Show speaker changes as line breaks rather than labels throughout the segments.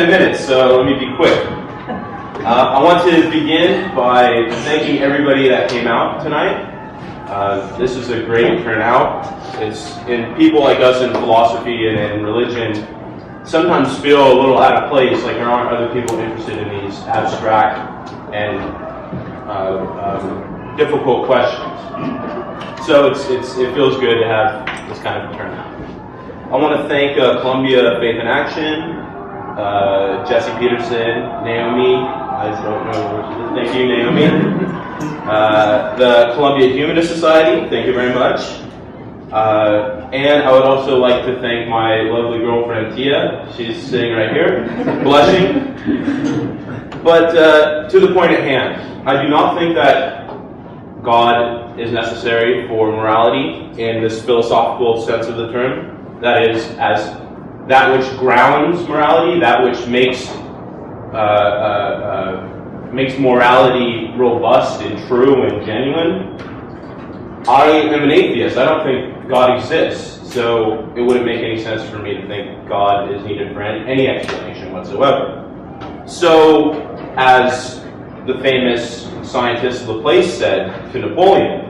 10 minutes, so let me be quick. I want to begin by thanking everybody that came out tonight. This is a great turnout. And people like us in philosophy and in religion sometimes feel a little out of place, like there aren't other people interested in these abstract and difficult questions. So it feels good to have this kind of turnout. I want to thank Columbia Faith in Action, Jesse Peterson, Naomi. I don't know what she did. Thank you, Naomi. The Columbia Humanist Society. Thank you very much. And I would also like to thank my lovely girlfriend Tia. She's sitting right here, blushing. But to the point at hand, I do not think that God is necessary for morality in this philosophical sense of the term. That is, as that which grounds morality, that which makes morality robust and true and genuine. I am an atheist. I don't think God exists, so it wouldn't make any sense for me to think God is needed for any explanation whatsoever. So, as the famous scientist of the place said to Napoleon,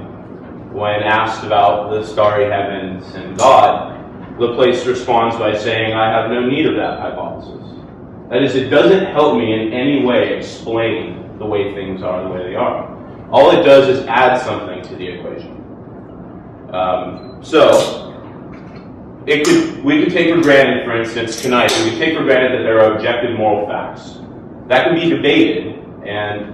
when asked about the starry heavens and God, Laplace responds by saying, I have no need of that hypothesis. That is, it doesn't help me in any way explain the way things are the way they are. All it does is add something to the equation. We could take for granted, for instance, tonight, we could take for granted that there are objective moral facts. That can be debated,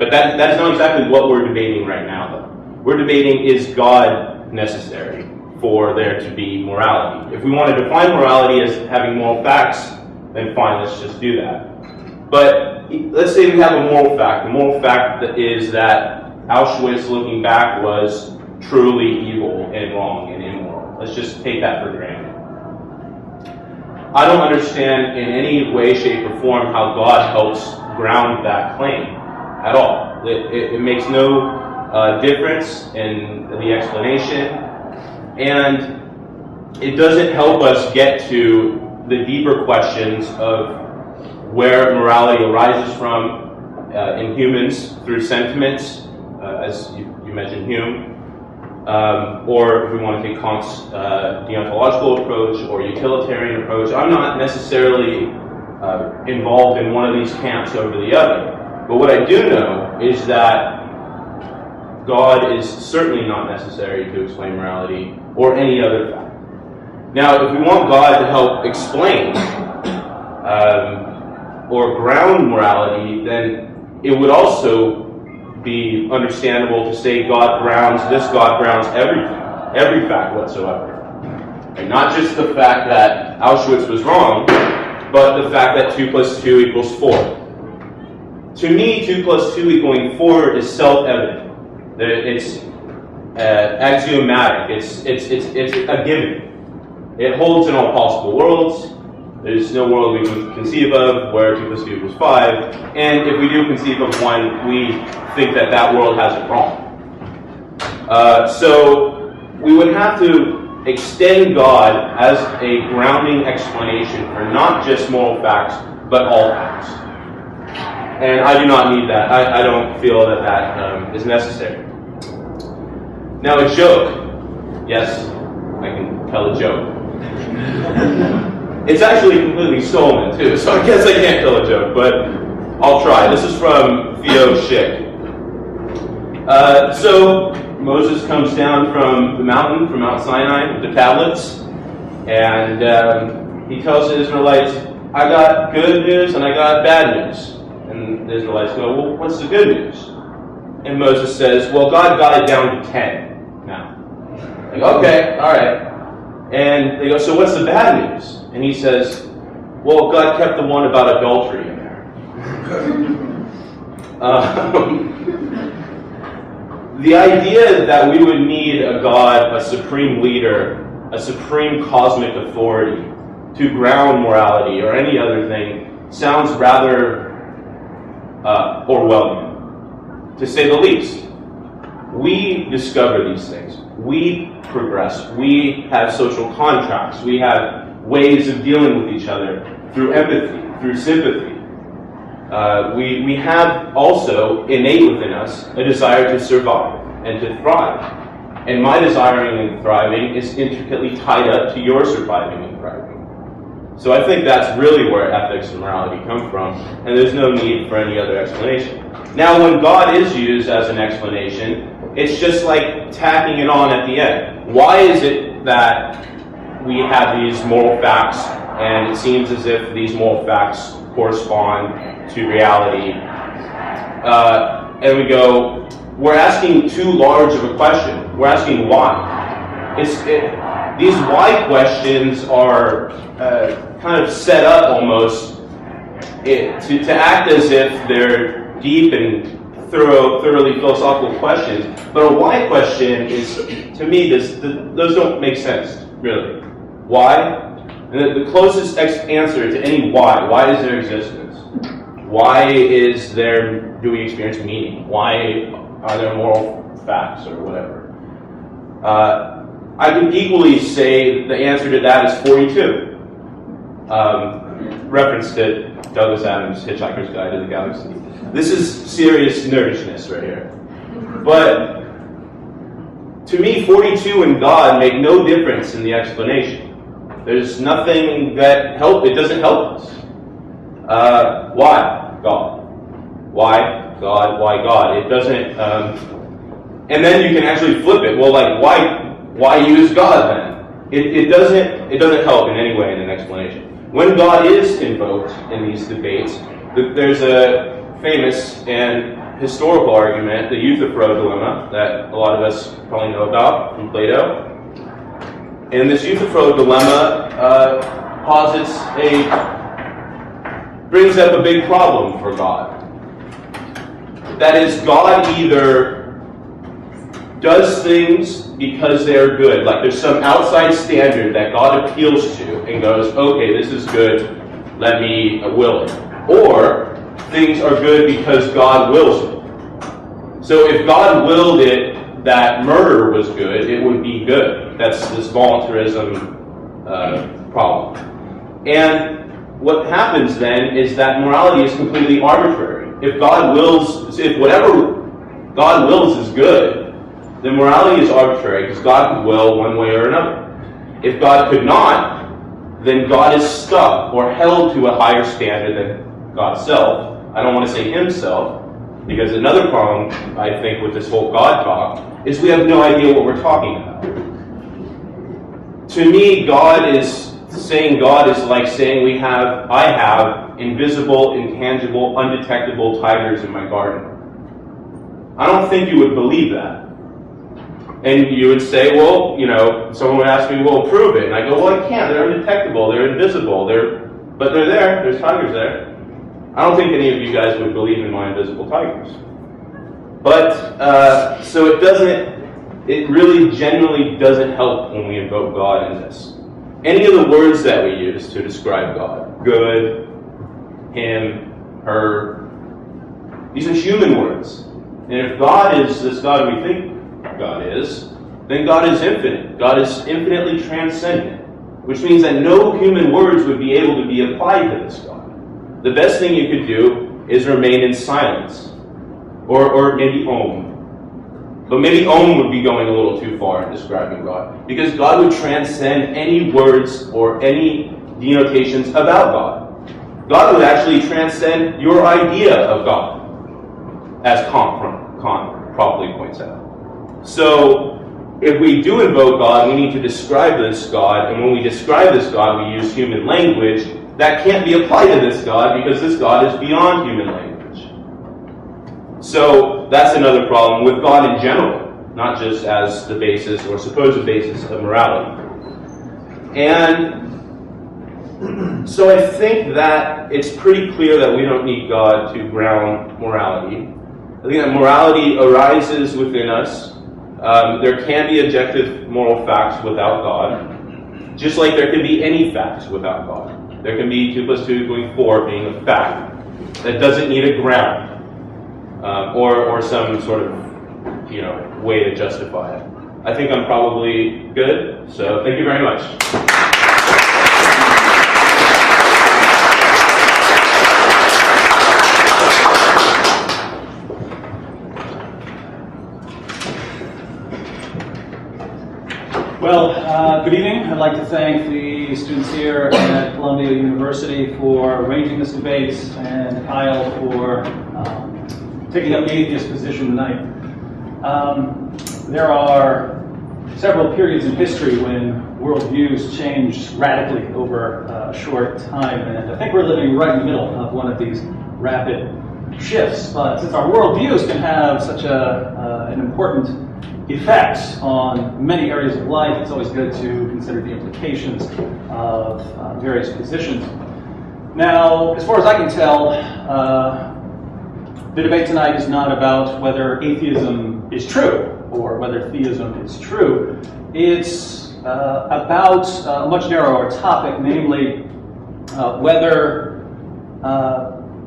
but that is not exactly what we're debating right now, though. We're debating, is God necessary for there to be morality? If we want to define morality as having moral facts, then fine, let's just do that. But let's say we have a moral fact. The moral fact is that Auschwitz, looking back, was truly evil and wrong and immoral. Let's just take that for granted. I don't understand in any way, shape, or form how God helps ground that claim at all. It makes no difference in the explanation. And it doesn't help us get to the deeper questions of where morality arises from in humans through sentiments, as you mentioned Hume, or if we want to take Kant's deontological approach or utilitarian approach. I'm not necessarily involved in one of these camps over the other, but what I do know is that God is certainly not necessary to explain morality or any other fact. Now, if we want God to help explain or ground morality, then it would also be understandable to say God grounds everything, every fact whatsoever. And not just the fact that Auschwitz was wrong, but the fact that 2 + 2 = 4. To me, 2 + 2 equaling 4 is self-evident. It's axiomatic. It's a given. It holds in all possible worlds. There's no world we can conceive of where 2 + 2 = 5. And if we do conceive of one, we think that world has it wrong. So we would have to extend God as a grounding explanation for not just moral facts, but all facts. And I do not need that. I don't feel that is necessary. Now, a joke. Yes, I can tell a joke. It's actually completely stolen, too, so I guess I can't tell a joke, but I'll try. This is from Theo Schick. So, Moses comes down from the mountain, from Mount Sinai, with the tablets, and he tells the Israelites, I got good news and I got bad news. And the Israelites go, well, what's the good news? And Moses says, well, God got it down to 10 now. Like, okay, all right. And they go, so what's the bad news? And he says, well, God kept the one about adultery in there. The idea that we would need a God, a supreme leader, a supreme cosmic authority to ground morality or any other thing sounds rather Orwellian, to say the least. We discover these things. We progress. We have social contracts. We have ways of dealing with each other through empathy, through sympathy. We have also innate within us a desire to survive and to thrive. And my desiring and thriving is intricately tied up to your surviving and thriving. So I think that's really where ethics and morality come from, and there's no need for any other explanation. Now, when God is used as an explanation, it's just like tacking it on at the end. Why is it that we have these moral facts, and it seems as if these moral facts correspond to reality? And we go, we're asking too large of a question. We're asking why. These why questions are kind of set up almost to act as if they're deep and thoroughly philosophical questions. But a why question is, to me, those don't make sense, really. Why? And the closest answer to any why is there existence? Why do we experience meaning? Why are there moral facts or whatever? I could equally say the answer to that is 42. Reference to Douglas Adams' Hitchhiker's Guide to the Galaxy. This is serious nerdishness right here. But to me, 42 and God make no difference in the explanation. There's nothing that it doesn't help us. Why God? Why God? Why God? It doesn't. And then you can actually flip it. Well, like why use God then? It doesn't help in any way in an explanation. When God is invoked in these debates, there's a famous and historical argument, the Euthyphro dilemma, that a lot of us probably know about from Plato. And this Euthyphro dilemma brings up a big problem for God. That is, God either does things because they're good, like there's some outside standard that God appeals to and goes, okay, this is good, let me will it. Or things are good because God wills it. So if God willed it that murder was good, it would be good. That's this voluntarism problem. And what happens then is that morality is completely arbitrary. If whatever God wills is good, then morality is arbitrary because God could will one way or another. If God could not, then God is stuck or held to a higher standard than God's self. I don't want to say himself, because another problem, I think, with this whole God talk is we have no idea what we're talking about. To me, God is like saying I have invisible, intangible, undetectable tigers in my garden. I don't think you would believe that. And you would say, well, someone would ask me, well, prove it. And I go, well, I can't. They're undetectable. They're invisible. But they're there. There's tigers there. I don't think any of you guys would believe in my invisible tigers. But, so it really genuinely doesn't help when we invoke God in this. Any of the words that we use to describe God, good, him, her, these are human words. And if God is this God we think God is, then God is infinite. God is infinitely transcendent, which means that no human words would be able to be applied to this God. The best thing you could do is remain in silence, or maybe Om. But maybe Om would be going a little too far in describing God, because God would transcend any words or any denotations about God. God would actually transcend your idea of God, as Kant properly points out. So, if we do invoke God, we need to describe this God, and when we describe this God, we use human language that can't be applied to this God because this God is beyond human language. So, that's another problem with God in general, not just as the basis or supposed basis of morality. And so I think that it's pretty clear that we don't need God to ground morality. I think that morality arises within us. There can be objective moral facts without God, just like there can be any facts without God. There can be 2 + 2 = 4 being a fact that doesn't need a ground or some sort of way to justify it. I think I'm probably good, so thank you very much.
Good evening. I'd like to thank the students here at Columbia University for arranging this debate and Kyle for taking up the atheist position tonight. There are several periods in history when worldviews change radically over a short time, and I think we're living right in the middle of one of these rapid shifts. But since our worldviews can have such an important effect on many areas of life, it's always good to consider the implications of various positions. Now, as far as I can tell, the debate tonight is not about whether atheism is true or whether theism is true. It's about a much narrower topic, namely whether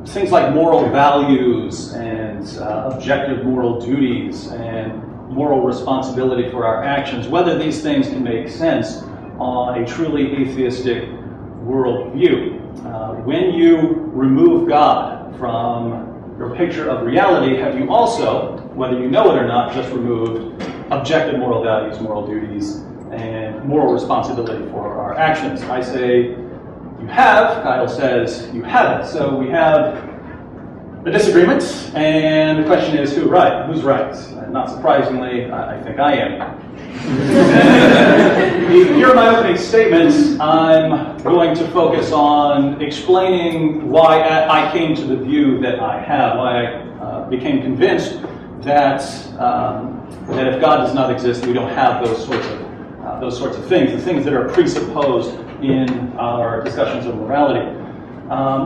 things like moral values and objective moral duties and moral responsibility for our actions, whether these things can make sense on a truly atheistic worldview. When you remove God from your picture of reality, have you also, whether you know it or not, just removed objective moral values, moral duties, and moral responsibility for our actions? I say you have, Kyle says you haven't. So we have a disagreement, and the question is who's right? Not surprisingly, I think I am. Here in my opening statements, I'm going to focus on explaining why I came to the view that I have, why I became convinced that if God does not exist, we don't have those sorts of things, the things that are presupposed in our discussions of morality.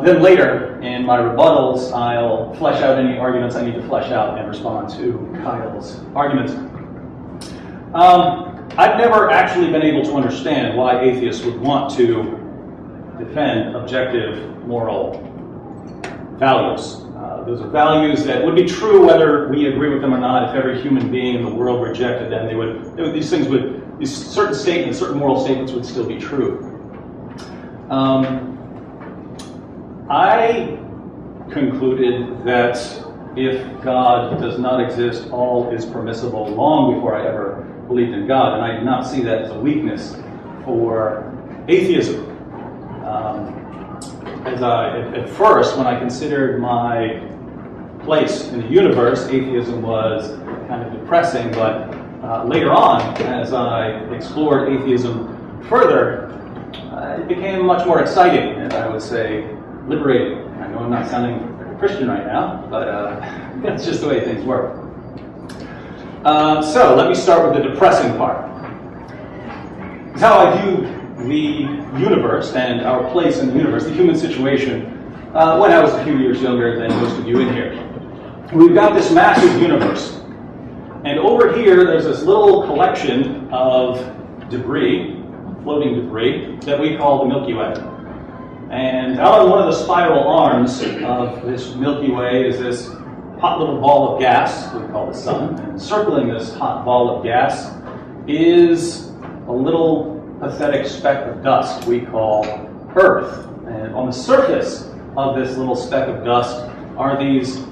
Then later, in my rebuttals, I'll flesh out any arguments I need to flesh out and respond to Kyle's arguments. I've never actually been able to understand why atheists would want to defend objective moral values. Those are values that would be true whether we agree with them or not. If every human being in the world rejected them, these certain statements, certain moral statements would still be true. I concluded that if God does not exist, all is permissible long before I ever believed in God, and I did not see that as a weakness for atheism. At first, when I considered my place in the universe, atheism was kind of depressing, but later on, as I explored atheism further, it became much more exciting, and I would say liberating. I know I'm not sounding like a Christian right now, but that's just the way things work. So let me start with the depressing part. It's how I view the universe and our place in the universe, the human situation, when I was a few years younger than most of you in here. We've got this massive universe, and over here there's this little collection of debris, floating debris, that we call the Milky Way. And out on one of the spiral arms of this Milky Way is this hot little ball of gas we call the sun. And circling this hot ball of gas is a little pathetic speck of dust we call Earth. And on the surface of this little speck of dust are these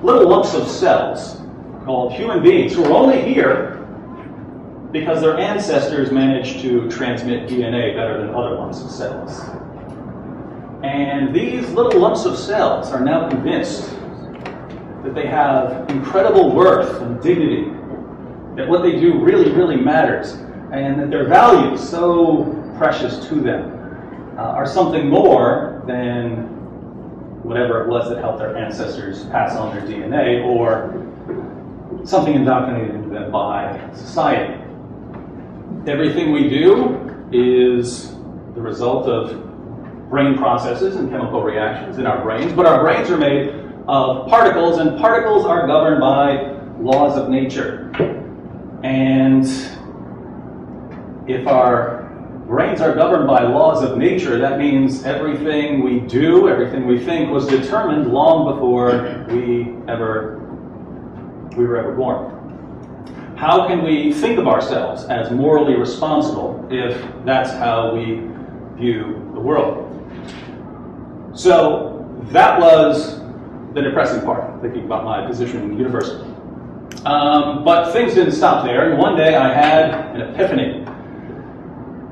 little lumps of cells called human beings who are only here because their ancestors managed to transmit DNA better than other lumps of cells. And these little lumps of cells are now convinced that they have incredible worth and dignity, that what they do really, really matters, and that their values, so precious to them, are something more than whatever it was that helped their ancestors pass on their DNA, or something indoctrinated into them by society. Everything we do is the result of brain processes and chemical reactions in our brains, but our brains are made of particles, and particles are governed by laws of nature. And if our brains are governed by laws of nature, that means everything we do, everything we think was determined long before we were ever born. How can we think of ourselves as morally responsible if that's how we view the world? So that was the depressing part, thinking about my position in the universe. But things didn't stop there, and one day I had an epiphany.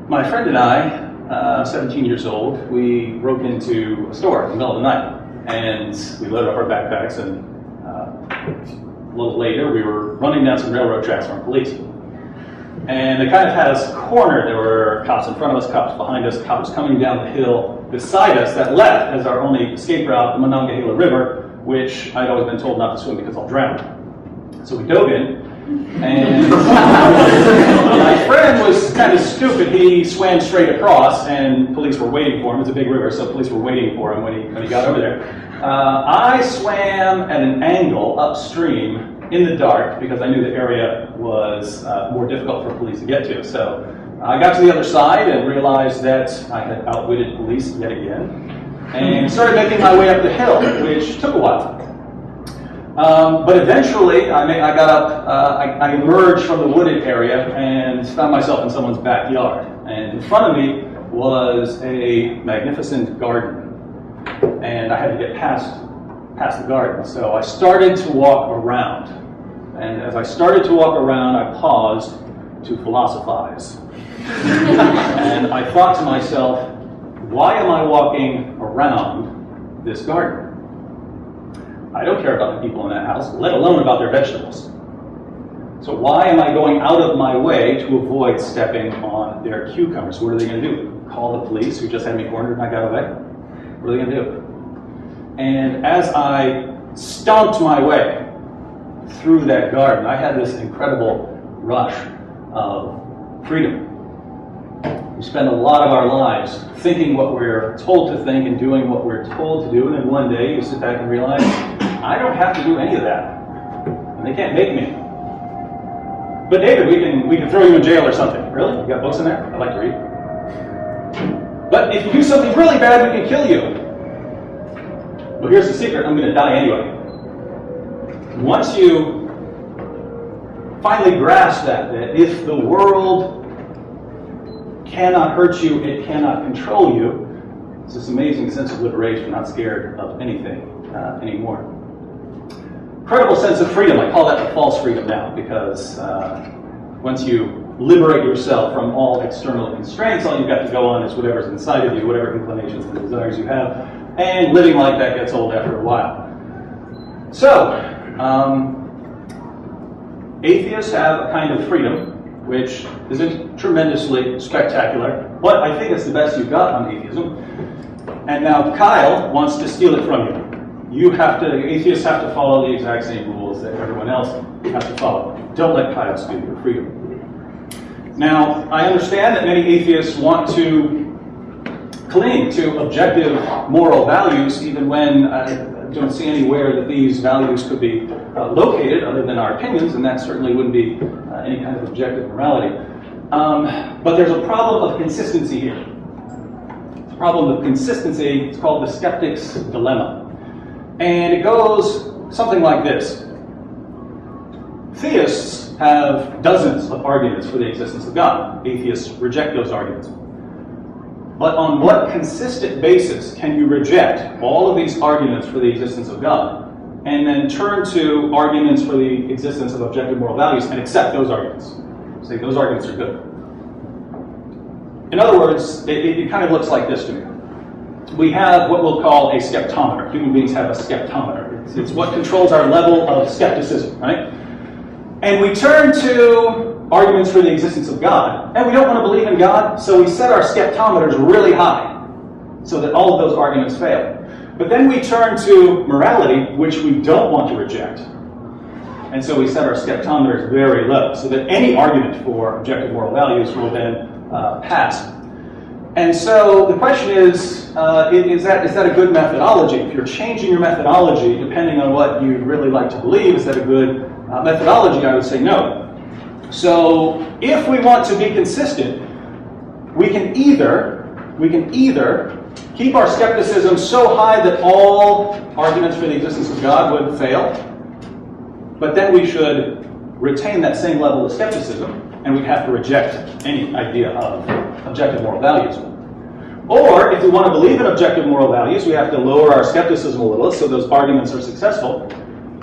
My friend and I, 17 years old, we broke into a store in the middle of the night, and we loaded up our backpacks, and a little later we were running down some railroad tracks from police. And they kind of had us cornered. There were cops in front of us, cops behind us, cops coming down the hill beside us that left as our only escape route, the Monongahela River, which I'd always been told not to swim because I'll drown. So we dove in, and my friend was kind of stupid. He swam straight across, and police were waiting for him. It's a big river, so police were waiting for him when he got over there. I swam at an angle upstream in the dark because I knew the area was more difficult for police to get to. So I got to the other side and realized that I had outwitted police yet again, and started making my way up the hill, which took a while. But eventually, I got up, I emerged from the wooded area and found myself in someone's backyard. And in front of me was a magnificent garden, and I had to get past the garden. So I started to walk around. And as I started to walk around, I paused to philosophize. And I thought to myself, why am I walking around this garden? I don't care about the people in that house, let alone about their vegetables. So why am I going out of my way to avoid stepping on their cucumbers? What are they going to do? Call the police who just had me cornered and I got away? What are they going to do? And as I stomped my way through that garden, I had this incredible rush of freedom. We spend a lot of our lives thinking what we're told to think and doing what we're told to do, and then one day you sit back and realize, I don't have to do any of that, and they can't make me. But David, we can throw you in jail or something. Really? You got books in there? I'd like to read. But if you do something really bad, we can kill you. Well, here's the secret. I'm going to die anyway. Once you finally grasp that if the world cannot hurt you, it cannot control you, it's this amazing sense of liberation, not scared of anything anymore. Incredible sense of freedom. I call that the false freedom now, because once you liberate yourself from all external constraints, all you've got to go on is whatever's inside of you, whatever inclinations and desires you have, and living like that gets old after a while. So, atheists have a kind of freedom which isn't tremendously spectacular, but I think it's the best you've got on atheism. And now Kyle wants to steal it from you. Atheists have to follow the exact same rules that everyone else has to follow. Don't let Kyle steal your freedom. Now, I understand that many atheists want to cling to objective moral values, even when I don't see anywhere that these values could be located other than our opinions, and that certainly wouldn't be any kind of objective morality. But there's a problem of consistency here. The problem of consistency is called the skeptic's dilemma. And it goes something like this. Theists have dozens of arguments for the existence of God. Atheists reject those arguments. But on what consistent basis can you reject all of these arguments for the existence of God and then turn to arguments for the existence of objective moral values and accept those arguments? Say, those arguments are good. In other words, it kind of looks like this to me. We have what we'll call a skeptometer. Human beings have a skeptometer. It's what controls our level of skepticism, right? And we turn to arguments for the existence of God, and we don't want to believe in God, so we set our skeptometers really high so that all of those arguments fail. But then we turn to morality, which we don't want to reject. And so we set our skeptometers very low so that any argument for objective moral values will then pass. And so the question is that a good methodology? If you're changing your methodology depending on what you'd really like to believe, is that a good methodology? I would say no. So if we want to be consistent, we can either keep our skepticism so high that all arguments for the existence of God would fail, but then we should retain that same level of skepticism, and we'd have to reject any idea of objective moral values. Or, if we want to believe in objective moral values, we have to lower our skepticism a little so those arguments are successful,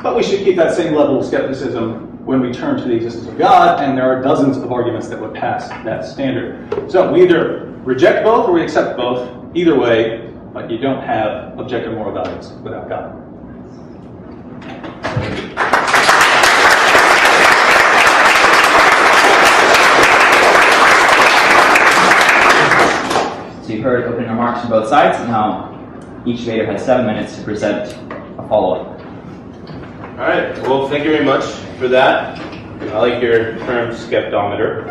but we should keep that same level of skepticism when we turn to the existence of God, and there are dozens of arguments that would pass that standard. So we either reject both or we accept both. Either way, but you don't have objective moral values without God.
So you've heard opening remarks from both sides. Now, each debater has 7 minutes to present a follow-up.
All right. Well, thank you very much for that. I like your term, skeptometer.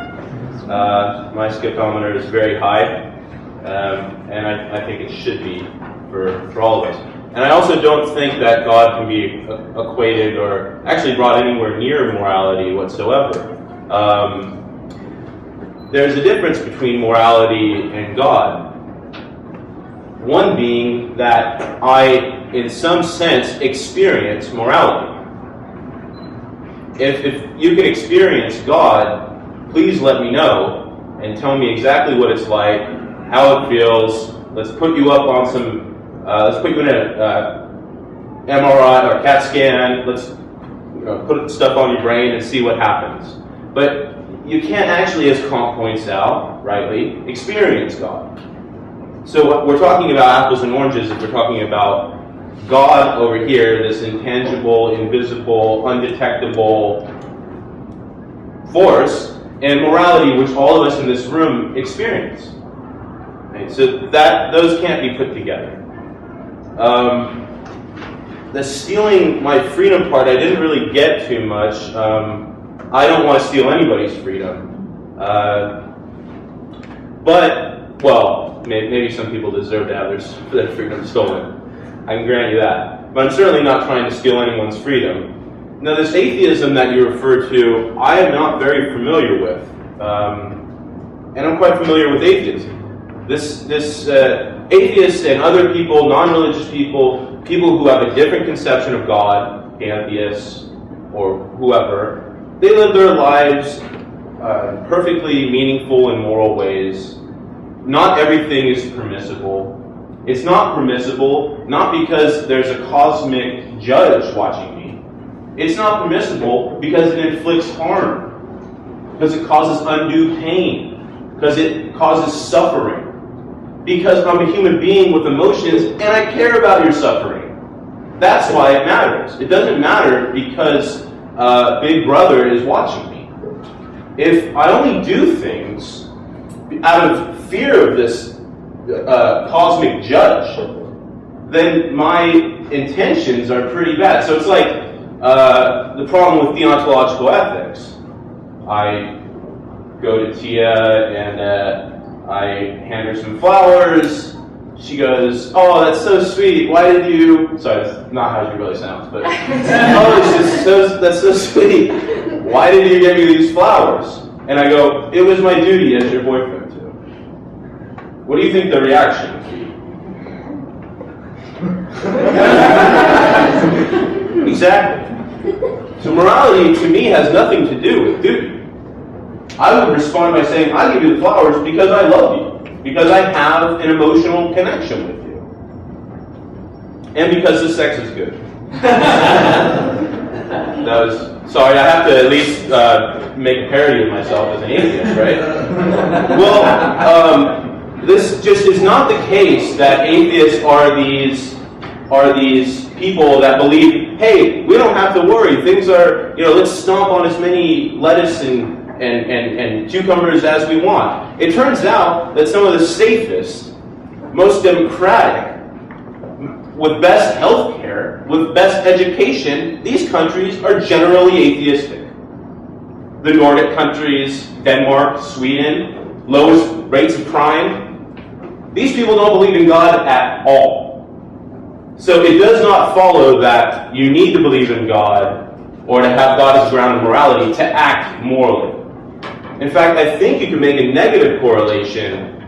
My skeptometer is very high, and I think it should be for all of us. And I also don't think that God can be equated or actually brought anywhere near morality whatsoever. There's a difference between morality and God. One being that I, in some sense, experience morality. If you can experience God, please let me know and tell me exactly what it's like, how it feels. Let's put you up on some, let's put you in a MRI or CAT scan. Let's put stuff on your brain and see what happens. But you can't actually, as Kant points out, rightly, experience God. So we're talking about apples and oranges if we're talking about God over here, this intangible, invisible, undetectable force, and morality, which all of us in this room experience. Right? So those can't be put together. The stealing my freedom part, I didn't really get too much. I don't want to steal anybody's freedom. But, well, maybe some people deserve to have their freedom stolen. I can grant you that. But I'm certainly not trying to steal anyone's freedom. Now, this atheism that you refer to, I am not very familiar with. And I'm quite familiar with atheism. This atheists and other people, non-religious people, people who have a different conception of God, atheists or whoever, they live their lives perfectly meaningful and moral ways. Not everything is permissible. It's not permissible, not because there's a cosmic judge watching me. It's not permissible because it inflicts harm, because it causes undue pain, because it causes suffering, because I'm a human being with emotions and I care about your suffering. That's why it matters. It doesn't matter because Big Brother is watching me. If I only do things out of fear of this cosmic judge, then my intentions are pretty bad. So it's like the problem with deontological ethics. I go to Tia and I hand her some flowers. She goes, "Oh, that's so sweet. Why did you..." Sorry, that's not how she really sounds, but "Oh, it's just that's so sweet. Why did you give me these flowers?" And I go, "It was my duty as your boyfriend to." What do you think the reaction would be? Exactly. So morality, to me, has nothing to do with duty. I would respond by saying, I give you the flowers because I love you, because I have an emotional connection with you, and because the sex is good. Sorry, I have to at least make a parody of myself as an atheist, right? Well, this just is not the case that atheists are these people that believe, hey, we don't have to worry. Things are, let's stomp on as many lettuce and cucumbers as we want. It turns out that some of the safest, most democratic, with best health care, with best education, these countries are generally atheistic. The Nordic countries, Denmark, Sweden, lowest rates of crime. These people don't believe in God at all. So it does not follow that you need to believe in God or to have God as ground of morality to act morally. In fact, I think you can make a negative correlation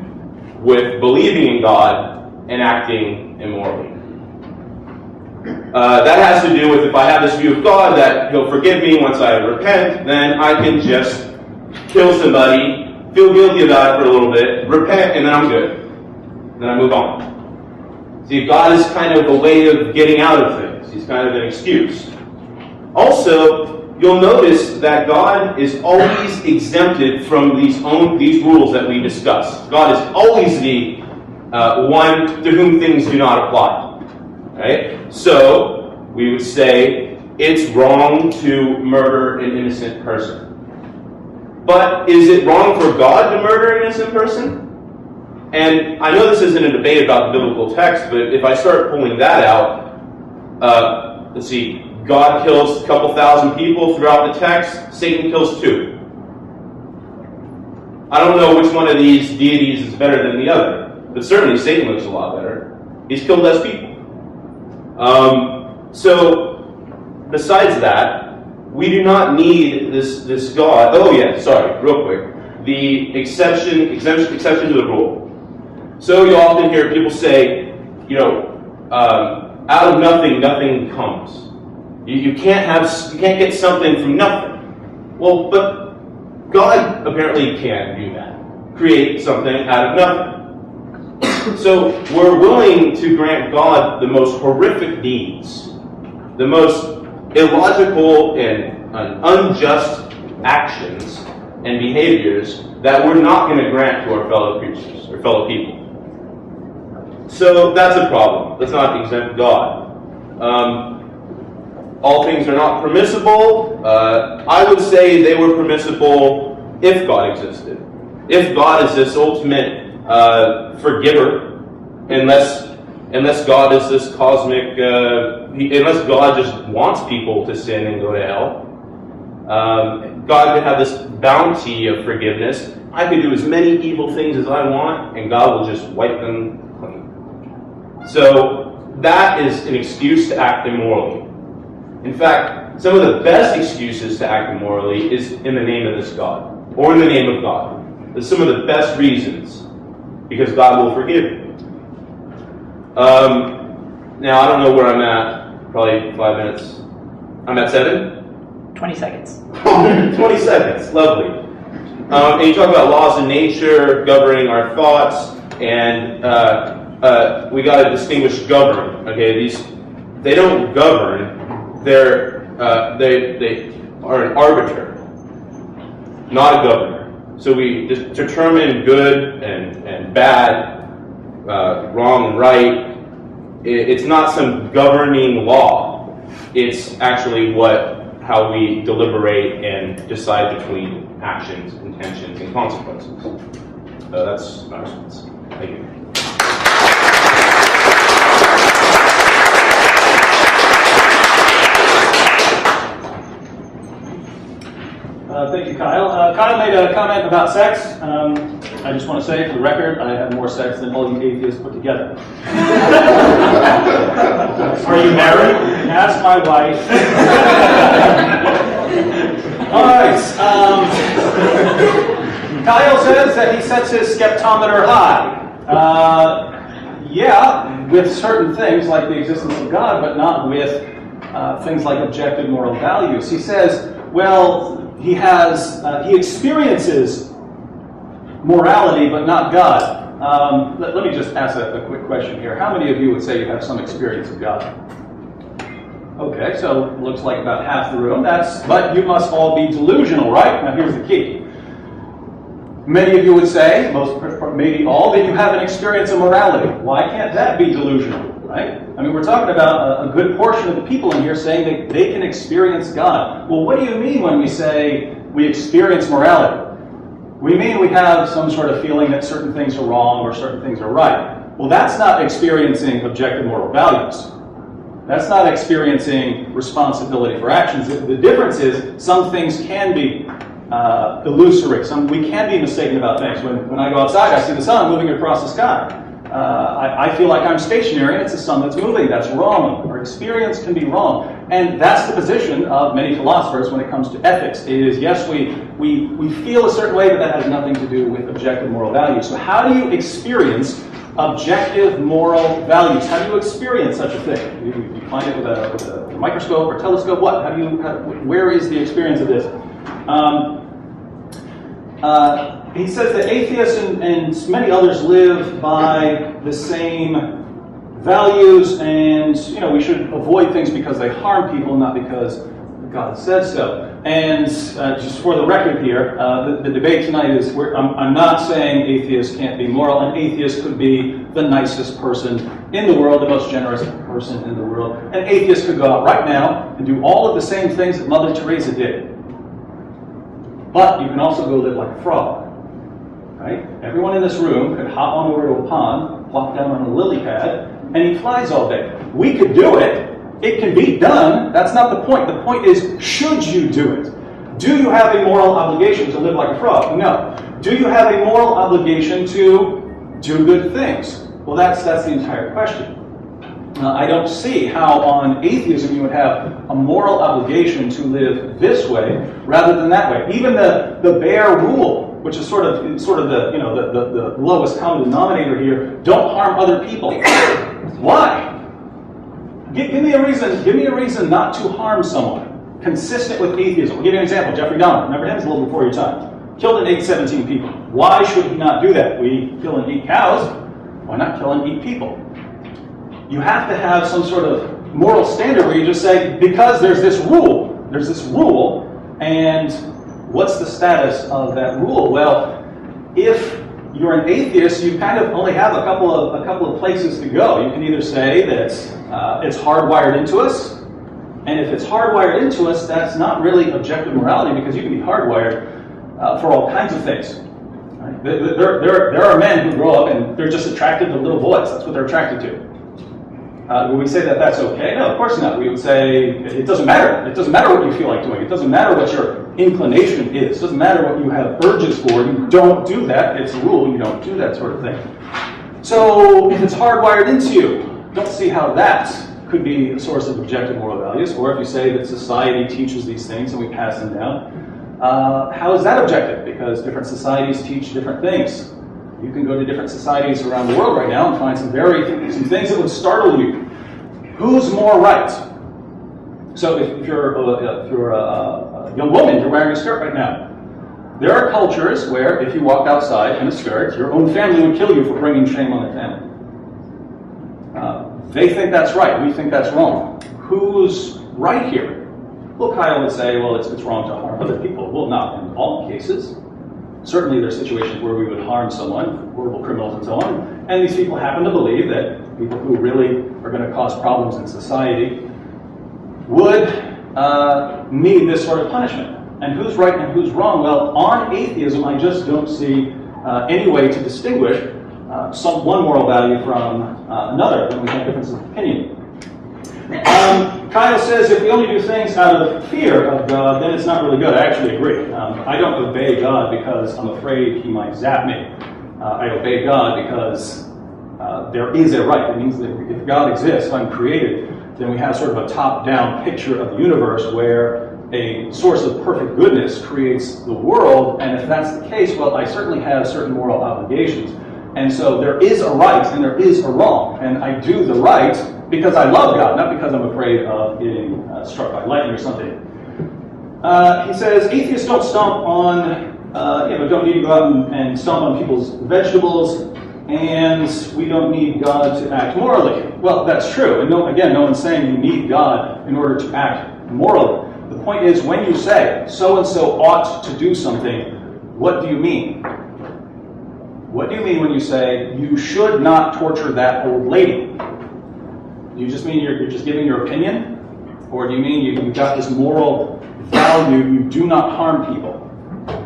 with believing in God and acting immorally. That has to do with if I have this view of God that He'll forgive me once I repent, then I can just kill somebody, feel guilty about it for a little bit, repent, and then I'm good. Then I move on. See, God is kind of a way of getting out of things. He's kind of an excuse. Also, you'll notice that God is always exempted from these rules that we discussed. God is always the one to whom things do not apply. Right? So we would say it's wrong to murder an innocent person. But is it wrong for God to murder an innocent person? And I know this isn't a debate about the biblical text, but if I start pulling that out, let's see, God kills a couple thousand people throughout the text, Satan kills 2. I don't know which one of these deities is better than the other, but certainly Satan looks a lot better. He's killed less people. So, besides that, we do not need this God. Oh yeah, sorry, real quick. The exemption to the rule. So you often hear people say, out of nothing, nothing comes. You can't get something from nothing. Well, but God apparently can do that. Create something out of nothing. So we're willing to grant God the most horrific deeds, the most illogical and unjust actions and behaviors that we're not going to grant to our fellow creatures or fellow people. So that's a problem. Let's not exempt God. All things are not permissible. I would say they were permissible if God existed. If God is this ultimate forgiver, unless God is this cosmic, unless God just wants people to sin and go to hell, God could have this bounty of forgiveness. I could do as many evil things as I want, and God will just wipe them clean. So that is an excuse to act immorally. In fact, some of the best excuses to act immorally is in the name of this God, or in the name of God. There's some of the best reasons, because God will forgive you. Now, I don't know where I'm at. Probably 5 minutes. I'm at 7?
20 seconds.
20 seconds. Lovely. And you talk about laws of nature governing our thoughts, and we got to distinguish govern. Okay, they don't govern. They are an arbiter, not a governor. So we just determine good and bad, wrong and right. It's not some governing law. It's actually how we deliberate and decide between actions, intentions, and consequences. So that's my response. Thank you.
Thank you, Kyle. Kyle made a comment about sex. I just want to say, for the record, I have more sex than all you atheists put together.
Are you married?
Ask my wife. All right. Kyle says that he sets his skeptometer high. Yeah, with certain things like the existence of God, but not with things like objective moral values. He says, well, he experiences morality, but not God. Let me just ask a quick question here. How many of you would say you have some experience of God? Okay, so it looks like about half the room. But you must all be delusional, right? Now here's the key. Many of you would say, maybe all, that you have an experience of morality. Why can't that be delusional, right? I mean, we're talking about a good portion of the people in here saying that they can experience God. Well, what do you mean when we say we experience morality? We mean we have some sort of feeling that certain things are wrong or certain things are right. Well, that's not experiencing objective moral values. That's not experiencing responsibility for actions. The difference is some things can be illusory. We can be mistaken about things. When I go outside, I see the sun moving across the sky. I feel like I'm stationary and it's the sun that's moving. That's wrong. Our experience can be wrong. And that's the position of many philosophers when it comes to ethics. It is, yes, we feel a certain way, but that has nothing to do with objective moral values. So how do you experience objective moral values? How do you experience such a thing? You find it with a microscope or telescope? What? Where is the experience of this? He says that atheists and many others live by the same values, and we should avoid things because they harm people, not because God says so. And just for the record here, the debate tonight is, I'm not saying atheists can't be moral. An atheist could be the nicest person in the world, the most generous person in the world. An atheist could go out right now and do all of the same things that Mother Teresa did. But you can also go live like a frog, right? Everyone in this room could hop on over to a pond, plop down on a lily pad, and eat flies all day. We could do it. It can be done. That's not the point. The point is, should you do it? Do you have a moral obligation to live like a frog? No. Do you have a moral obligation to do good things? Well, that's the entire question. I don't see how on atheism you would have a moral obligation to live this way rather than that way. Even the bare rule, which is sort of the lowest common denominator here, don't harm other people. Why? Give me a reason. Give me a reason not to harm someone consistent with atheism. I'll give you an example. Jeffrey Dahmer. Remember him? He's a little before your time. Killed and ate 17 people. Why should he not do that? We kill and eat cows. Why not kill and eat people? You have to have some sort of moral standard where you just say, because there's this rule, and what's the status of that rule? Well, if you're an atheist, you kind of only have a couple of places to go. You can either say that it's hardwired into us, and if it's hardwired into us, that's not really objective morality, because you can be hardwired for all kinds of things. Right? There are men who grow up and they're just attracted to little boys. That's what they're attracted to. Would we say that that's okay? No, of course not. We would say it doesn't matter. It doesn't matter what you feel like doing. It doesn't matter what your inclination is. It doesn't matter what you have urges for. You don't do that. It's a rule. You don't do that sort of thing. So if it's hardwired into you, don't see how that could be a source of objective moral values. Or if you say that society teaches these things and we pass them down, how is that objective? Because different societies teach different things. You can go to different societies around the world right now and find some things that would startle you. Who's more right? So if you're a young woman, you're wearing a skirt right now. There are cultures where if you walked outside in a skirt, your own family would kill you for bringing shame on their family. They think that's right. We think that's wrong. Who's right here? Well, Kyle would say, well, it's wrong to harm other people. Well, not in all cases. Certainly there are situations where we would harm someone, horrible criminals and so on, and these people happen to believe that people who really are going to cause problems in society would need this sort of punishment. And who's right and who's wrong? Well, on atheism, I just don't see any way to distinguish one moral value from another when we have differences of opinion. Kyle says if we only do things out of fear of God, then it's not really good. I actually agree. I don't obey God because I'm afraid he might zap me. I obey God because there is a right. It means that if God exists, if I'm created, then we have sort of a top-down picture of the universe where a source of perfect goodness creates the world, and if that's the case, well, I certainly have certain moral obligations. And so there is a right and there is a wrong, and I do the right because I love God, not because I'm afraid of getting struck by lightning or something. He says atheists don't stomp on, don't need to go out and stomp on people's vegetables, and we don't need God to act morally. Well, that's true. And no one's saying you need God in order to act morally. The point is, when you say so-and-so ought to do something, what do you mean? What do you mean when you say you should not torture that old lady? Do you just mean you're just giving your opinion? Or do you mean you've got this moral value, you do not harm people?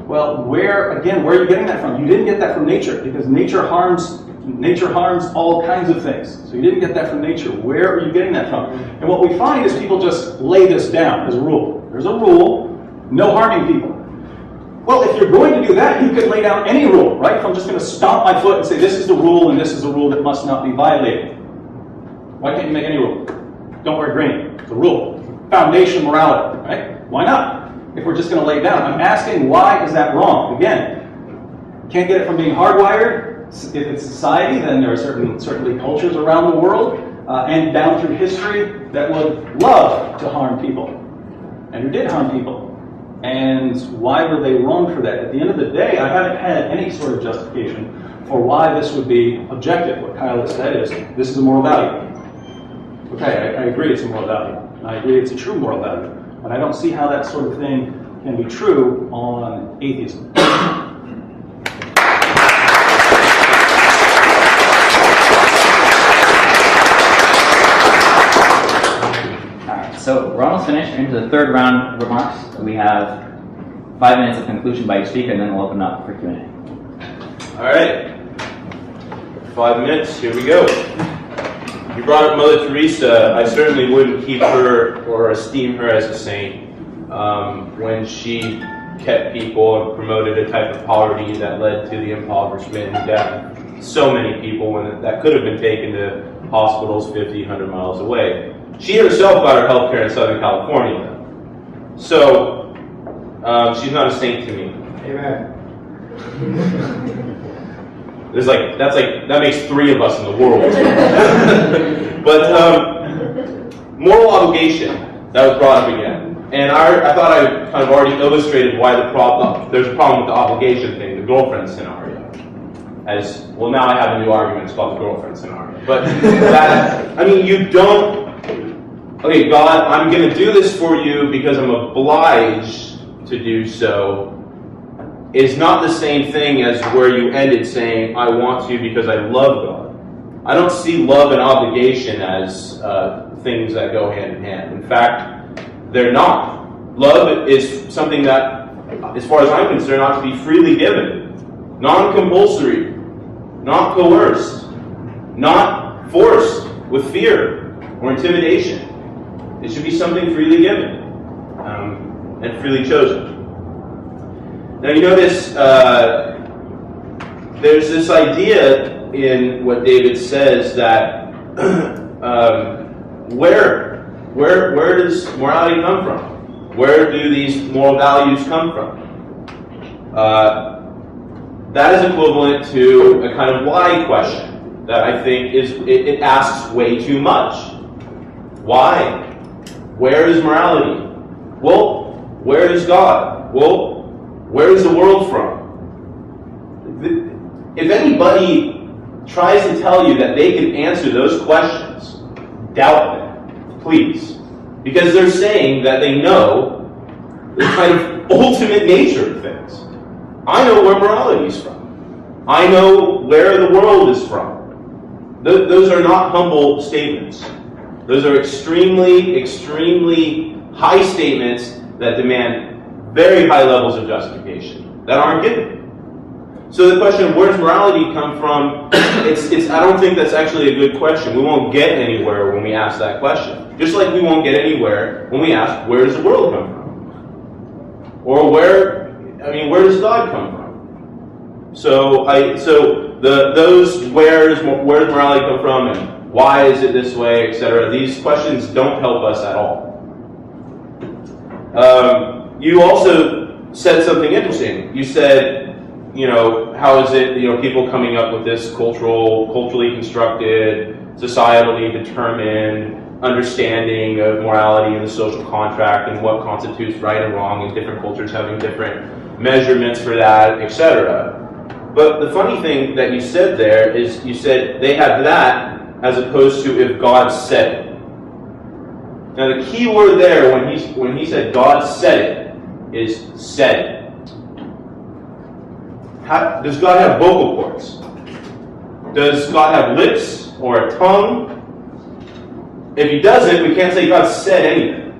Well, where are you getting that from? You didn't get that from nature, because nature harms all kinds of things. So you didn't get that from nature. Where are you getting that from? And what we find is people just lay this down as a rule. There's a rule, no harming people. Well, if you're going to do that, you could lay down any rule, right? If I'm just going to stomp my foot and say this is the rule and this is the rule that must not be violated. Why can't you make any rule? Don't wear green. It's a rule. Foundation morality, right? Why not? If we're just going to lay it down. I'm asking, why is that wrong? Again, can't get it from being hardwired. If it's society, then there are certainly cultures around the world and down through history that would love to harm people and who did harm people. And why were they wrong for that? At the end of the day, I haven't had any sort of justification for why this would be objective. What Kyle has said is, this is a moral value. Okay, I agree it's a moral value. I agree it's a true moral value. And I don't see how that sort of thing can be true on atheism.
So we're almost finished. Into the third round of remarks. We have 5 minutes of conclusion by each speaker, and then we'll open up for Q&A.
All right. 5 minutes. Here we go. You brought up Mother Teresa. I certainly wouldn't keep her or esteem her as a saint when she kept people and promoted a type of poverty that led to the impoverishment and death of so many people when that could have been taken to hospitals 50, 100 miles away. She herself got her health care in Southern California. So, she's not a saint to me.
Amen.
That makes 3 of us in the world. But moral obligation, that was brought up again. And I thought I kind of already illustrated why there's a problem with the obligation thing, the girlfriend scenario. As well, now I have a new argument. It's called the girlfriend scenario. But you don't. Okay, God, I'm going to do this for you because I'm obliged to do so, is not the same thing as where you ended saying, I want to because I love God. I don't see love and obligation as things that go hand in hand. In fact, they're not. Love is something that, as far as I'm concerned, ought to be freely given. Non-compulsory, not coerced, not forced with fear or intimidation. It should be something freely given and freely chosen. Now you notice there's this idea in what David says that where does morality come from? Where do these moral values come from? That is equivalent to a kind of why question that I think it asks way too much. Why? Where is morality? Well, where is God? Well, where is the world from? If anybody tries to tell you that they can answer those questions, doubt them, please. Because they're saying that they know the kind of ultimate nature of things. I know where morality is from. I know where the world is from. Those are not humble statements. Those are extremely, extremely high statements that demand very high levels of justification that aren't given. So the question of where does morality come from, I don't think that's actually a good question. We won't get anywhere when we ask that question. Just like we won't get anywhere when we ask, where does the world come from? Or where does God come from? So where does morality come from and why is it this way, etc. These questions don't help us at all. You also said something interesting. You said, how is it, people coming up with this culturally constructed, societally determined understanding of morality and the social contract and what constitutes right and wrong, and different cultures having different measurements for that, etc. But the funny thing that you said there is you said they have that as opposed to if God said it. Now the key word there when he said God said it is said it. Does God have vocal cords? Does God have lips or a tongue? If he doesn't, we can't say God said anything.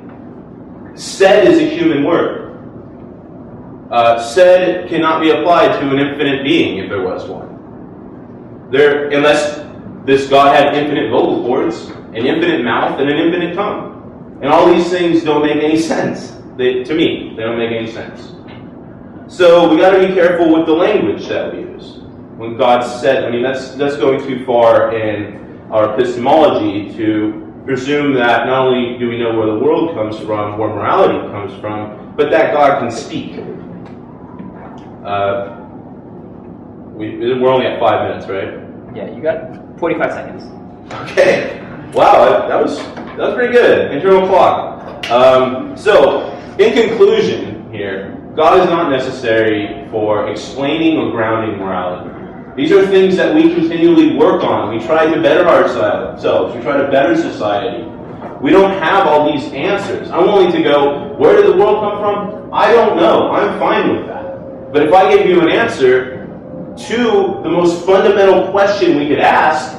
Said is a human word. Said cannot be applied to an infinite being if there was one. Unless this God had infinite vocal cords, an infinite mouth, and an infinite tongue. And all these things don't make any sense. To me, they don't make any sense. So we got to be careful with the language that we use. When God said, that's going too far in our epistemology to presume that not only do we know where the world comes from, where morality comes from, but that God can speak. We're only at 5 minutes, right?
Yeah, you got 45 seconds.
Okay. Wow, that was pretty good. Internal clock. So, in conclusion here, God is not necessary for explaining or grounding morality. These are things that we continually work on. We try to better ourselves. We try to better society. We don't have all these answers. I'm willing to go, where did the world come from? I don't know. I'm fine with that. But if I give you an answer to the most fundamental question we could ask,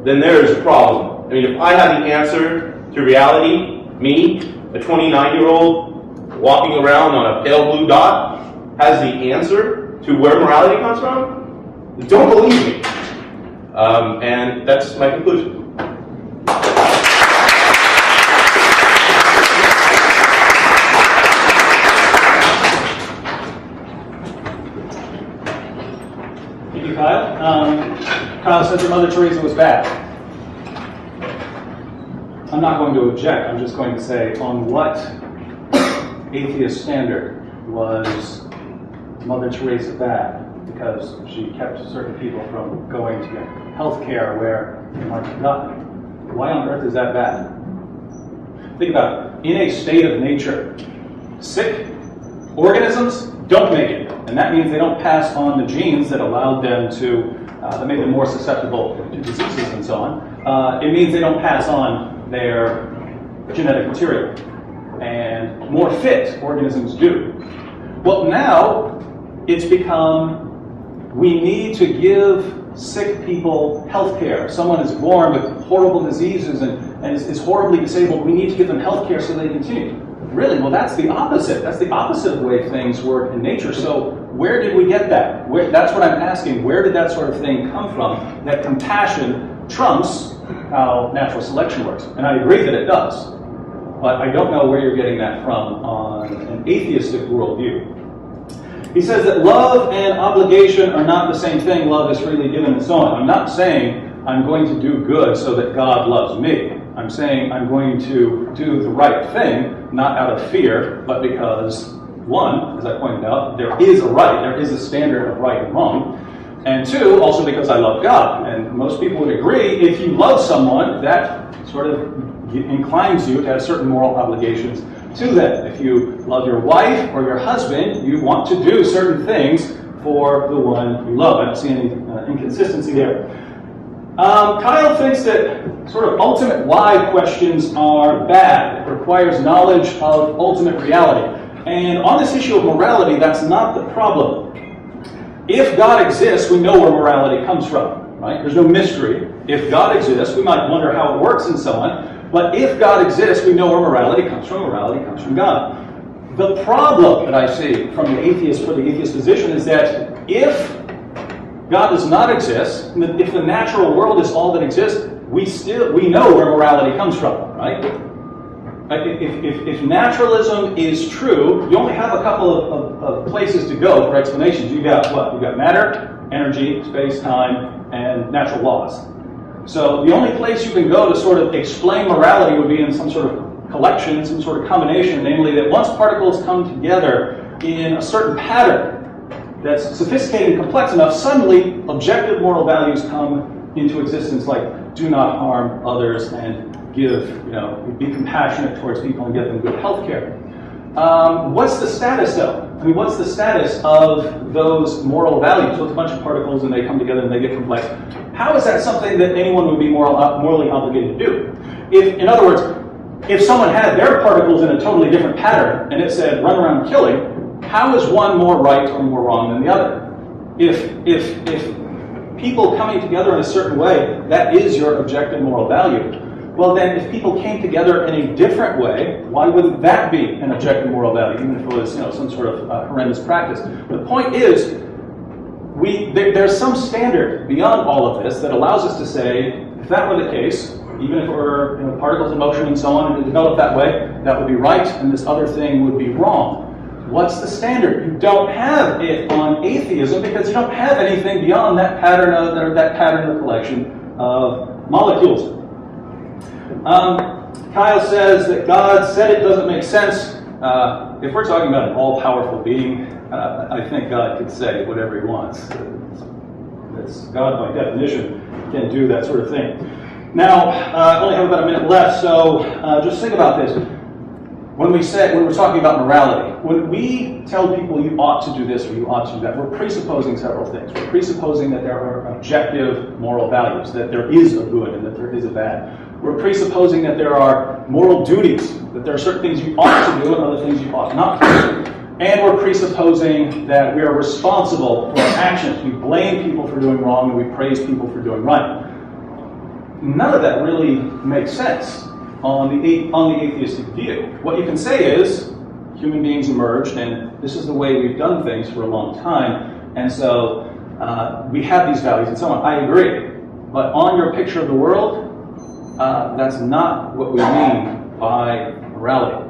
then there is a problem. I mean, if I have the answer to reality, me, a 29-year-old walking around on a pale blue dot, has the answer to where morality comes from, don't believe me. And that's my conclusion.
Thank you, Kyle. Kyle said that Mother Teresa was bad. I'm not going to object. I'm just going to say, on what atheist standard was Mother Teresa bad? Because she kept certain people from going to get health care where they might have gotten. Why on earth is that bad? Think about it. In a state of nature, sick organisms don't make it. And that means they don't pass on the genes that allowed them to, that made them more susceptible to diseases and so on. It means they don't pass on their genetic material. And more fit organisms do. Well, now it's become, we need to give sick people health care. If someone is born with horrible diseases and is horribly disabled, we need to give them health care so they continue. Really? Well, that's the opposite. That's the opposite of the way things work in nature. So where did we get that? That's what I'm asking. Where did that sort of thing come from? That compassion trumps how natural selection works. And I agree that it does. But I don't know where you're getting that from on an atheistic worldview. He says that love and obligation are not the same thing. Love is freely given and so on. I'm not saying I'm going to do good so that God loves me. I'm saying I'm going to do the right thing, not out of fear, but because, one, as I pointed out, there is a right, there is a standard of right and wrong. And two, also because I love God. And most people would agree, if you love someone, that sort of inclines you to have certain moral obligations to them. If you love your wife or your husband, you want to do certain things for the one you love. I don't see any inconsistency there. Kyle thinks that sort of ultimate why questions are bad. It requires knowledge of ultimate reality. And on this issue of morality, that's not the problem. If God exists, we know where morality comes from, right? There's no mystery. If God exists, we might wonder how it works and so on. But if God exists, we know where morality comes from. Morality comes from God. The problem that I see from the atheist, for the atheist position, is that if God does not exist, if the natural world is all that exists, we know where morality comes from, right? If naturalism is true, you only have a couple of places to go for explanations. You got what? You got matter, energy, space, time, and natural laws. So the only place you can go to sort of explain morality would be in some sort of collection, some sort of combination, namely that once particles come together in a certain pattern that's sophisticated and complex enough, suddenly objective moral values come into existence, like do not harm others and give, be compassionate towards people and give them good health care. What's the status though? I mean, what's the status of those moral values? So it's a bunch of particles and they come together and they get complex. How is that something that anyone would be morally obligated to do? In other words, if someone had their particles in a totally different pattern and it said run around killing, how is one more right or more wrong than the other? If people coming together in a certain way, that is your objective moral value. Well then, if people came together in a different way, why wouldn't that be an objective moral value, even if it was some sort of horrendous practice? The point is, there's some standard beyond all of this that allows us to say, if that were the case, even if it were particles in motion and so on, and it developed that way, that would be right, and this other thing would be wrong. What's the standard? You don't have it on atheism because you don't have anything beyond that pattern of collection of molecules. Kyle says that God said it doesn't make sense. If we're talking about an all-powerful being, I think God could say whatever he wants. God, by definition, can do that sort of thing. Now, I only have about a minute left, so just think about this. When we're talking about morality, when we tell people you ought to do this or you ought to do that, we're presupposing several things. We're presupposing that there are objective moral values, that there is a good and that there is a bad. We're presupposing that there are moral duties, that there are certain things you ought to do and other things you ought not to do. And we're presupposing that we are responsible for our actions. We blame people for doing wrong and we praise people for doing right. None of that really makes sense on the atheistic view. What you can say is, human beings emerged, and this is the way we've done things for a long time, and so we have these values and so on. I agree. But on your picture of the world, that's not what we mean by morality.